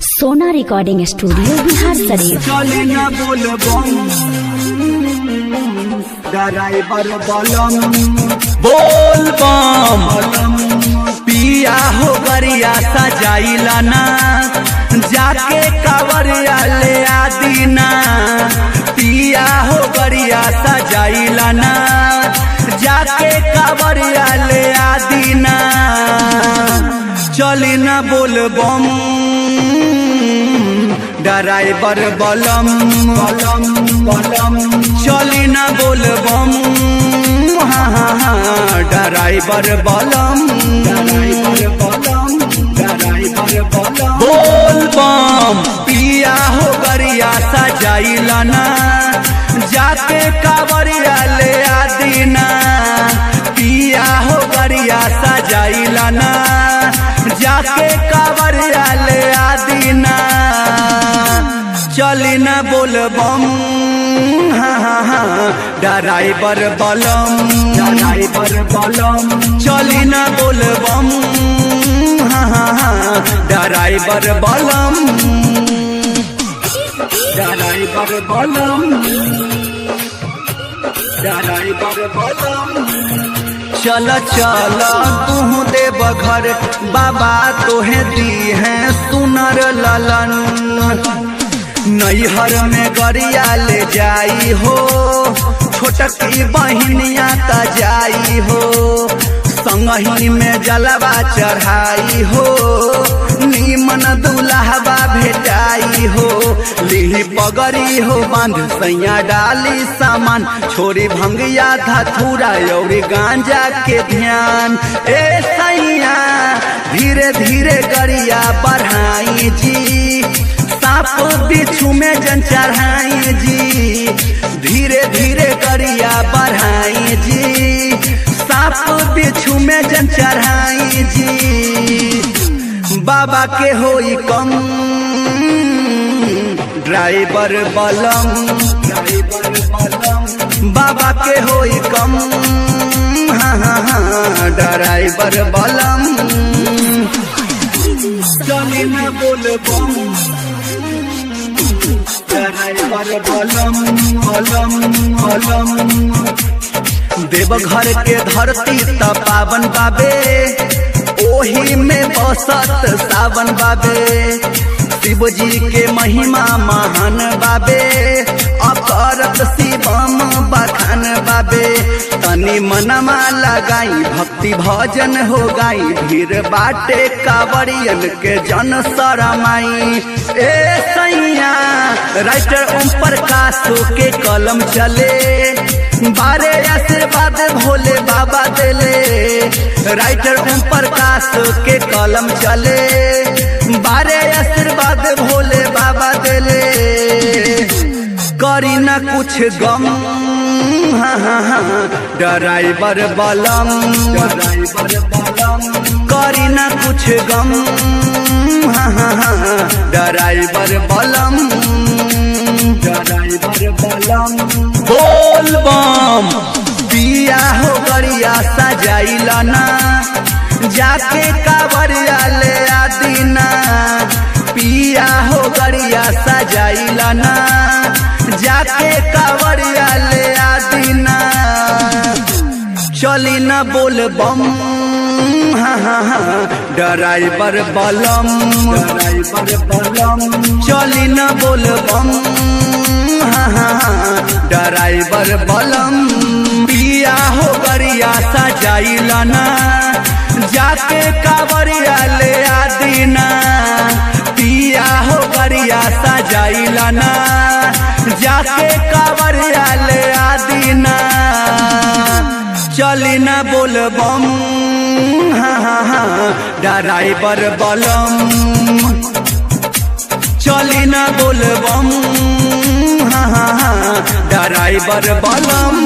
सोना recording studio Bihar Sharif. चले न बोल बम ड्राइवर बलम बोल बम बलम पिया हो गरिया सजाइला ना जाके कावरिया ले आदीना। पिया हो गरिया सजाइला ना जाके कावरिया ले आदीना। चली ना बोल बम ड्राइवर बलम बलम बलम चली ना बोल बम ड्राइवर बलम ड्राइवर बलम ड्राइवर बलम बोल बम पिया हो गरिया सजाइला ना जाके कावरिया ले आदीना। पिया हो गरिया सजाइला ना जाके कावरिया ले आदीना। चली ना बोल बम ड्राइवर बलम ड्राइवर बलम चली ना बोल बम ड्राइवर बलम ड्राइवर बलम ड्राइवर बलम चल चल तू देव घर बाबा तोहे दी है सुनर ललन। नैहर में गरिया ले जाई हो छोटकी बहिनिया त जाई हो। संगही में जलवा चढ़ाई हो नीमन दुल्हबा भेटाई हो। लिही पगड़ी हो बांध सैया डाली सामान छोरी भंगिया धथुरा और गांजा के ध्यान। ए सैया धीरे धीरे गरिया बढ़ाई जी साप बिच्छू में जन चढ़ाई जी। धीरे धीरे गरिया बढ़ाई जी साप बिच्छू में जन चढ़ाई जी। बाबा के होई कम ड्राइवर बलम ड्राइवर बलम बाबा के होई कम ड्राइवर बलम चले न बोल बम ड्राइवर बलम बलम बलम देवघर के धरती त पावन बाबे ओही में बसत सावन बाबे। शिव जी के महिमा महान बाबे अकरत शिवम बखान बाबे। तनी मनमा लगाई भक्ति भजन हो गाई भीड़ बाटे कावरियन के जन शरमाई। ए सैया राइटर ओम प्रकाश के कलम चले बारे आशीर्वाद भोले बाबा देले। राइटर ओम प्रकाश के कलम चले बारे आशीर्वाद भोले बाबा देले। करी ना कुछ गम ड्राइवर बलम ड्राइवर बलम करी ना कुछ गम ड्राइवर बलम ड्राइवर बलम बोल बम पिया हो गरिया सजाइला ना जाके कावरिया ले आदीना। पिया हो गरिया सजाइला ना जाके कावरिया ले आदीना। चली ना बोल बम ड्राइवर बलम ड्राइवर बलम चली ना बोल बम ड्राइवर बलम पिया हो गरिया सजाइला ना जाके कावरिया ले आदीना। पिया हो गरिया सजाइला ना जाके कावरिया ले आदीना। चली ना बोल बम ड्राइवर बलम चली ना बोल बम ड्राइवर बलम